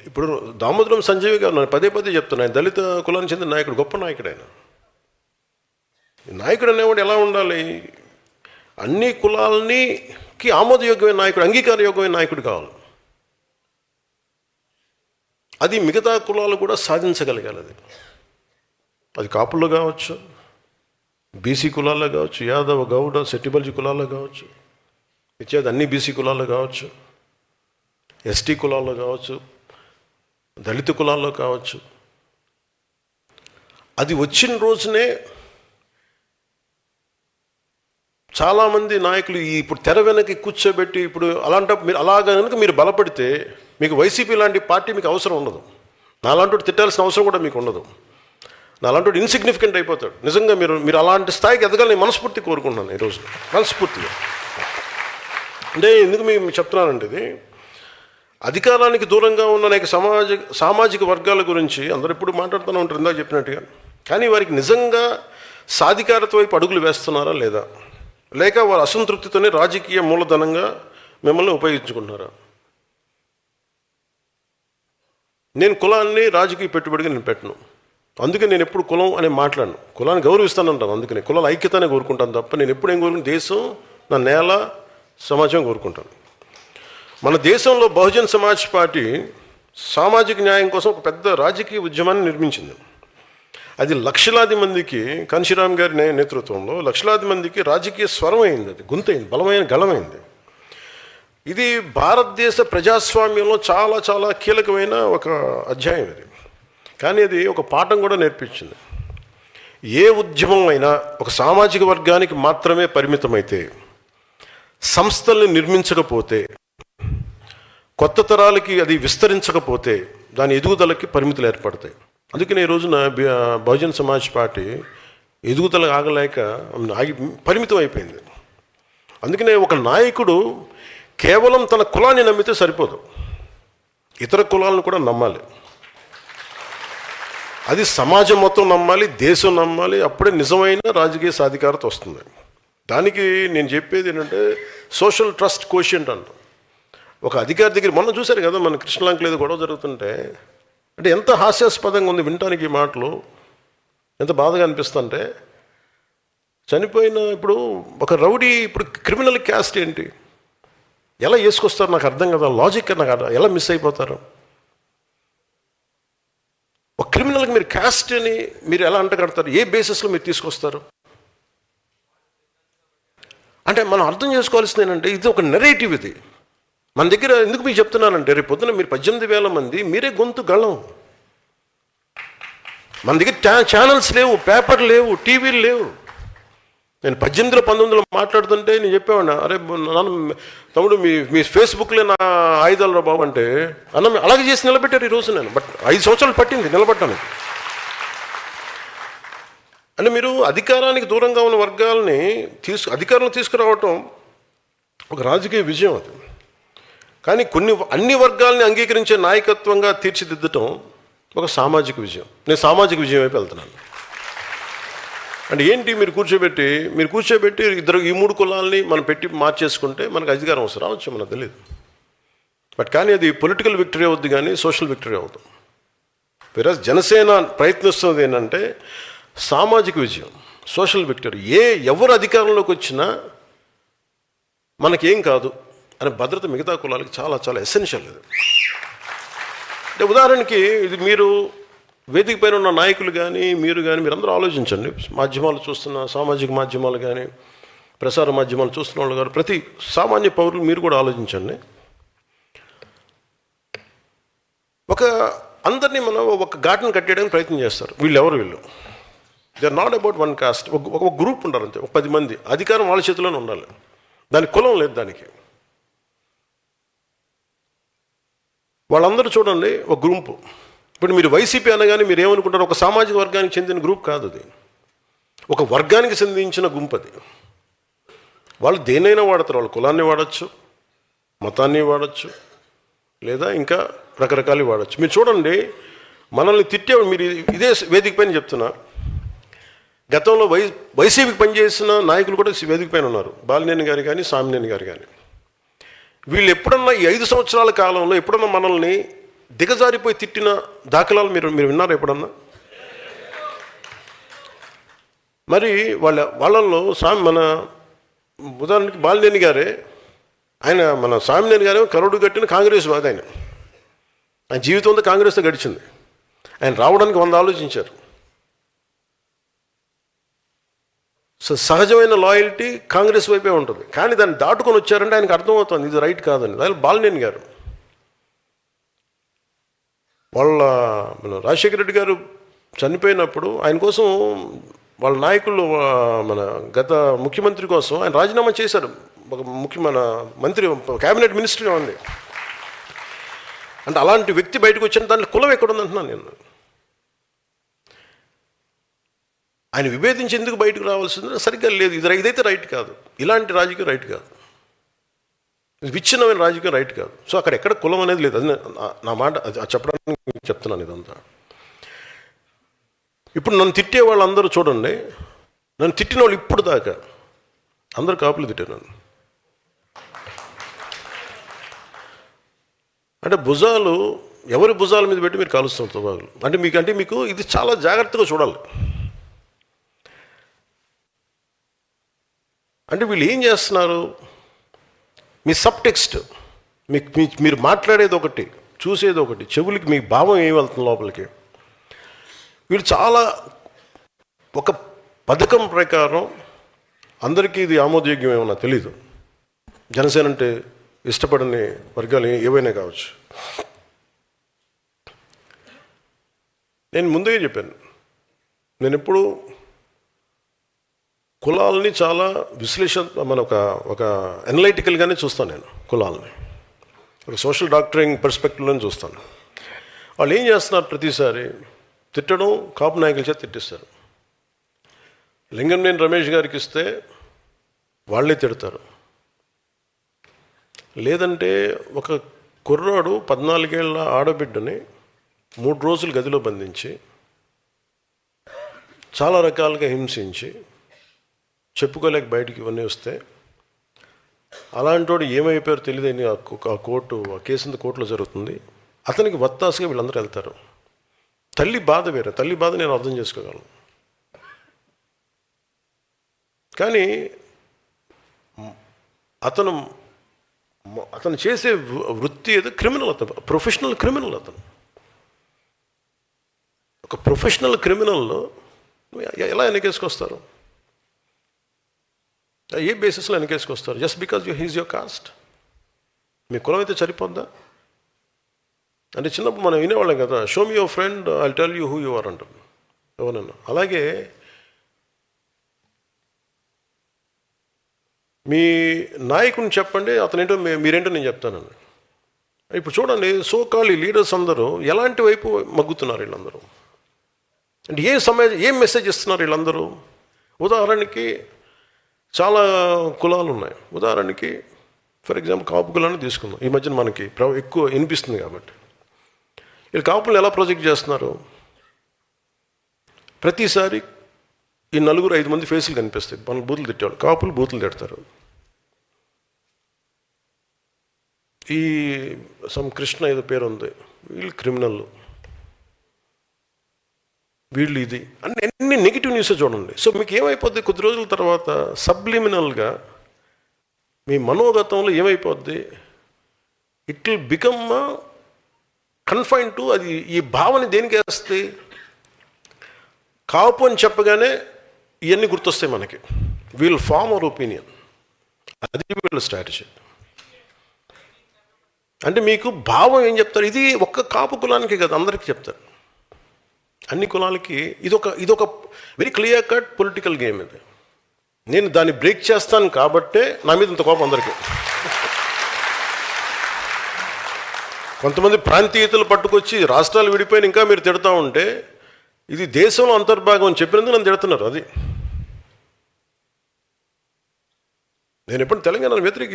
ఇప్పుడు దామోదరం సంజయ్ గారు నేను పదే పదే చెప్తున్నాను, దళిత కులానికి చెందిన నాయకుడు, గొప్ప నాయకుడు ఆయన. నాయకుడు అనేవాడు ఎలా ఉండాలి? అన్ని కులాలకి ఆమోదయోగ్యమైన నాయకుడు, అంగీకారయోగ్యమైన నాయకుడు కావాలి. అది మిగతా కులాలు కూడా సాధించగలగాలి. అది కాపుల్లో కావచ్చు, బీసీ కులాల్లో కావచ్చు, యాదవ గౌడ సెట్టిబల్జీ కులాల్లో కావచ్చు, ఇచ్చేది అన్ని బీసీ కులాల్లో కావచ్చు, ఎస్టీ కులాల్లో కావచ్చు, దళిత కులాల్లో కావచ్చు. అది వచ్చిన రోజునే చాలామంది నాయకులు ఇప్పుడు తెర వెనక్కి కూర్చోబెట్టి, ఇప్పుడు అలాంటప్పుడు మీరు అలాగా కనుక మీరు బలపడితే మీకు వైసీపీ లాంటి పార్టీ మీకు అవసరం ఉండదు. నాలాంటి తిట్టాల్సిన అవసరం కూడా మీకు ఉండదు. నాలాంటి ఇన్సిగ్నిఫికెంట్ అయిపోతాడు. నిజంగా మీరు అలాంటి స్థాయికి ఎదగాలని మనస్ఫూర్తి కోరుకుంటున్నాను ఈరోజు, మనస్ఫూర్తిగా. అంటే ఎందుకు మీకు చెప్తున్నానంటే, ఇది అధికారానికి దూరంగా ఉన్న అనేక సామాజిక వర్గాల గురించి అందరూ ఎప్పుడు మాట్లాడుతూనే ఉంటారు, ఇందాక చెప్పినట్టుగా. కానీ వారికి నిజంగా సాధికారత వైపు అడుగులు వేస్తున్నారా లేదా, లేక వారి అసంతృప్తితోనే రాజకీయ మూలధనంగా మిమ్మల్ని ఉపయోగించుకుంటున్నారా? నేను కులాన్ని రాజకీయ పెట్టుబడిగా నేను పెట్టను. అందుకే నేను ఎప్పుడు కులం అని మాట్లాడను. కులాన్ని గౌరవిస్తాను అంటాను. అందుకని కులాల ఐక్యతనే కోరుకుంటాను తప్ప నేను ఎప్పుడు ఏం కోరుకుంటాను, దేశం, నా నేల, సమాజం కోరుకుంటాను. మన దేశంలో బహుజన్ సమాజ్ పార్టీ సామాజిక న్యాయం కోసం ఒక పెద్ద రాజకీయ ఉద్యమాన్ని నిర్మించింది. అది లక్షలాది మందికి, కాంశీరామ్ గారి నేతృత్వంలో లక్షలాది మందికి రాజకీయ స్వరం అయింది. అది గొంతైంది, బలమైన గళమైంది. ఇది భారతదేశ ప్రజాస్వామ్యంలో చాలా చాలా కీలకమైన ఒక అధ్యాయం ఇది. కానీ అది ఒక పాఠం కూడా నేర్పించింది. ఏ ఉద్యమం అయినా ఒక సామాజిక వర్గానికి మాత్రమే పరిమితమైతే, సంస్థల్ని నిర్మించకపోతే, కొత్త తరాలకి అది విస్తరించకపోతే దాని ఎదుగుదలకి పరిమితులు ఏర్పడతాయి. అందుకనే ఈ రోజున బహుజన్ సమాజ్ పార్టీ ఎదుగుదల ఆగలేక పరిమితం అయిపోయింది. అందుకనే ఒక నాయకుడు కేవలం తన కులాన్ని నమ్మితే సరిపోదు, ఇతర కులాలను కూడా నమ్మాలి. అది సమాజం మొత్తం నమ్మాలి, దేశం నమ్మాలి. అప్పుడే నిజమైన రాజకీయ సాధికారత వస్తుంది. దానికి నేను చెప్పేది ఏంటంటే సోషల్ ట్రస్ట్ కోషియంట్ అంట. ఒక అధికారి దగ్గర మొన్న చూశారు కదా, మన కృష్ణలంకలో ఏదో గొడవ జరుగుతుంటే, అంటే ఎంత హాస్యాస్పదంగా ఉంది వినటానికి ఈ మాటలు, ఎంత బాధగా అనిపిస్తుంటే. చనిపోయిన ఇప్పుడు ఒక రౌడీ, ఇప్పుడు క్రిమినల్ క్యాస్ట్ ఏంటి, ఎలా వేసుకొస్తారు నాకు అర్థం కదా, లాజిక్ నాకు ఎలా మిస్ అయిపోతారు. ఒక క్రిమినల్కి మీరు క్యాస్ట్ అని మీరు ఎలా అంటగడతారు, ఏ బేసిస్లో మీరు తీసుకొస్తారు? అంటే మనం అర్థం చేసుకోవాల్సింది ఏంటంటే, ఇది ఒక నెరేటివ్. ఇది మన దగ్గర ఎందుకు మీకు చెప్తున్నానంటే, రేపు పొద్దున మీరు 18,000 మంది మీరే గొంతు గళం. మన దగ్గర ఛానల్స్ లేవు, పేపర్ లేవు, టీవీలు లేవు. నేను 1800 1900 మాట్లాడుతుంటే నేను చెప్పేవాడిన, అరే నాన్న తమ్ముడు మీ ఫేస్బుక్లే నా ఆయుధాలు రా బాబు అంటే, అన్న అలాగే చేసి నిలబెట్టారు ఈరోజు. నేను 5 సంవత్సరాలు పట్టింది నిలబడ్డాను. అంటే మీరు అధికారానికి దూరంగా ఉన్న వర్గాలని అధికారంలో తీసుకురావటం ఒక రాజకీయ విజయం అది. కానీ అన్ని వర్గాలని అంగీకరించే నాయకత్వంగా తీర్చిదిద్దటం ఒక సామాజిక విజయం. నేను సామాజిక విజయం వైపు వెళ్తున్నాను. అంటే ఏంటి, మీరు కూర్చోబెట్టి ఈ 3 కులాలని మనం పెట్టి మార్చేసుకుంటే మనకు అధికారం వస్తుంది, రావచ్చు, మనకు తెలియదు. కానీ అది పొలిటికల్ విక్టరీ అవుద్ది, కానీ సోషల్ విక్టరీ అవుతుంది. వేరస్ జనసేన ప్రయత్నిస్తున్నది ఏంటంటే సామాజిక విజయం, సోషల్ విక్టరీ. ఎవరు అధికారంలోకి వచ్చినా మనకేం కాదు అనే భద్రత మిగతా కులాలకి చాలా చాలా ఎసెన్షియల్. ఇది అంటే ఉదాహరణకి, ఇది మీరు వేదిక పైన ఉన్న నాయకులు కానీ మీరందరూ ఆలోచించండి. మాధ్యమాలు చూస్తున్న, సామాజిక మాధ్యమాలు కానీ ప్రసార మాధ్యమాలు చూస్తున్న వాళ్ళు కానీ, ప్రతి సామాన్య పౌరులు మీరు కూడా ఆలోచించండి. అందరినీ మనం ఒక ఘాటును కట్టేయడానికి ప్రయత్నం చేస్తారు. వీళ్ళు they are not about one caste. ఒక గ్రూప్ ఉంటారు అంతే, ఒక 10 మంది. అధికారం వాళ్ళ చేతిలోనే ఉండాలి, దానికి కులం లేదు. దానికి వాళ్ళందరూ చూడండి ఒక గ్రూపు. ఇప్పుడు మీరు వైసీపీ అనగానే మీరు ఏమనుకుంటారు, ఒక సామాజిక వర్గానికి చెందిన గ్రూప్ కాదు అది, ఒక వర్గానికి చెందించిన గుంపు అది. వాళ్ళు దేనైనా వాడతారు, వాళ్ళు కులాన్ని వాడచ్చు, మతాన్ని వాడచ్చు, లేదా ఇంకా రకరకాలు వాడచ్చు. మీరు చూడండి, మనల్ని మీరు ఇదే వేదిక పైన చెప్తున్నా, గతంలో వైసీపీకి పనిచేసిన నాయకులు కూడా వేదిక పైన ఉన్నారు. బాలినేని గారు కానీ, సామినేని గారు కానీ. వీళ్ళు ఎప్పుడన్నా ఈ 5 సంవత్సరాల కాలంలో ఎప్పుడన్నా మనల్ని దిగజారిపోయి తిట్టిన దాఖలాలు మీరు మీరు విన్నారా ఎప్పుడన్నా? మరి వాళ్ళల్లో మన ఉదాహరణకి బాలినేని గారే, ఆయన మన స్వామినేని గారే కరుడు కట్టిన కాంగ్రెస్ వాది. ఆయన జీవితం అంతా కాంగ్రెస్తో గడిచింది. ఆయన రావడానికి 100 ఆలోచించారు. సో సహజమైన లాయల్టీ కాంగ్రెస్ వైపే ఉంటుంది. కానీ దాన్ని దాటుకొని వచ్చారంటే ఆయనకు అర్థమవుతుంది ఇది రైట్ కాదని. అదే బాలినేని గారు మన రాజశేఖర రెడ్డి గారు చనిపోయినప్పుడు ఆయన కోసం వాళ్ళ నాయకులు మన గత ముఖ్యమంత్రి కోసం ఆయన రాజీనామా చేశారు. మన మంత్రి క్యాబినెట్ మినిస్టర్గా ఉంది. అంటే అలాంటి వ్యక్తి బయటకు వచ్చిన దాంట్లో కులం ఎక్కడుందంటున్నాను నేను. ఆయన విభేదించి ఎందుకు బయటకు రావాల్సింది సరిగ్గా లేదు. ఇదైతే రైట్ కాదు. ఇలాంటి రాజకీయం రైట్ కాదు. విచ్ఛిన్నమైన రాజకీయం రైట్ కాదు. సో అక్కడ ఎక్కడ కులం అనేది లేదు. అది నా మాట చెప్పడానికి చెప్తున్నాను ఇదంతా. ఇప్పుడు నన్ను తిట్టే వాళ్ళందరూ చూడండి, నన్ను తిట్టిన వాళ్ళు ఇప్పుడు దాకా అందరూ కాపులు తిట్టారు నన్ను. అంటే భుజాలు ఎవరి భుజాల మీద పెట్టి మీరు కాలుస్తున్నారు తుపాకులు. అంటే మీకు ఇది చాలా జాగ్రత్తగా చూడాలి. అంటే వీళ్ళు ఏం చేస్తున్నారు, మీ సబ్ టెక్స్ట్ మీరు మాట్లాడేది ఒకటి, చూసేది ఒకటి, చెవులకి మీ భావం ఏమి వెళ్తుంది లోపలికి. వీళ్ళు చాలా ఒక పథకం ప్రకారం అందరికీ ఇది ఆమోదయోగ్యం ఏమన్నా తెలీదు. జనసేన అంటే ఇష్టపడని వర్గాలు ఏవైనా కావచ్చు. నేను ముందుగా చెప్పాను, నేను ఎప్పుడు కులాలని చాలా మన ఒక ఎనలైటికల్గానే చూస్తాను. నేను కులాలని ఒక సోషల్ డాక్టరింగ్ పర్స్పెక్టివ్లోనే చూస్తాను. వాళ్ళు ఏం చేస్తున్నారు, ప్రతిసారి తిట్టడం, కాపు నాయకుల చేత తిట్టిస్తారు. లింగంనేని రమేష్ గారికి ఇస్తే వాళ్ళే తిడతారు. లేదంటే ఒక కుర్రాడు 14 ఏళ్ళ ఆడబిడ్డని 3 రోజులు గదిలో బంధించి చాలా రకాలుగా హింసించి చెప్పుకోలేక బయటికి ఇవన్నీ వస్తే అలాంటి వాడు ఏమైపోయారో తెలియదని ఆ కేసు కోర్టులో జరుగుతుంది. అతనికి వత్తాసుగా వీళ్ళందరూ వెళ్తారు. తల్లి బాధ వేరే, తల్లి బాధ నేను అర్థం చేసుకోగలను. కానీ అతను చేసే వృత్తి ఏదో క్రిమినల్. అతను ప్రొఫెషనల్ క్రిమినల్. అతను ఒక ప్రొఫెషనల్ క్రిమినల్లో ఎలా వెనకేసుకొస్తారు? ఏ బేసిస్లో వెనకేసుకొస్తారు? Just because he's your caste. మీ కులం అయితే సరిపోద్దా? అంటే చిన్నప్పుడు మనం వినేవాళ్ళం కదా, show me your friend, I'll tell you who you are అంటారు ఎవరన్నా. అలాగే మీ నాయకుడిని చెప్పండి, అతనేంటో మీరేంటో నేను చెప్తానని. ఇప్పుడు చూడండి, సోకాల్ లీడర్స్ అందరూ ఎలాంటి వైపు మగ్గుతున్నారు వీళ్ళందరూ. అంటే ఏం మెసేజ్ ఇస్తున్నారు వీళ్ళందరూ? ఉదాహరణకి చాలా కులాలు ఉన్నాయి. ఉదాహరణకి ఫర్ ఎగ్జాంపుల్ కాపు కులాన్ని తీసుకుందాం. ఈ మధ్యన మనకి ఎక్కువ వినిపిస్తుంది కాబట్టి. వీళ్ళు కాపులు ఎలా ప్రొజెక్ట్ చేస్తున్నారు? ప్రతిసారి ఈ 4-5 మంది ఫేసులు కనిపిస్తాయి. మన బూతులు తిట్టాడు, కాపులు బూతులు తిడతారు. ఈ కృష్ణ ఏదో పేరు ఉంది, వీళ్ళు క్రిమినల్, వీళ్ళు ఇది అన్ని నెగిటివ్ న్యూసే చూడండి. సో మీకు ఏమైపోద్ది, కొద్ది రోజుల తర్వాత సబ్లిమినల్గా మీ మనోగతంలో ఏమైపోద్ది, it will become confine to అది. ఈ భావన దేనికి వేస్తే, కాపు అని చెప్పగానే ఇవన్నీ గుర్తొస్తాయి మనకి. We'll form our opinion. అది వీళ్ళ స్ట్రాటజీ. అంటే మీకు భావం ఏం చెప్తారు? ఇది ఒక్క కాపు కులానికి కదా, అందరికీ చెప్తారు. అన్ని కులాలకి ఇదొక very clear cut political game ఇది. నేను దాన్ని బ్రేక్ చేస్తాను కాబట్టే నా మీద ఇంత కోపం అందరికీ. కొంతమంది ప్రాంతీయతలు పట్టుకొచ్చి రాష్ట్రాలు విడిపోయిన ఇంకా మీరు తిడతా ఉంటే ఇది దేశంలో అంతర్భాగం అని చెప్పినందుకు నన్ను తిడుతున్నారు. అది నేను ఎప్పుడు తెలంగాణను వ్యతిరేకి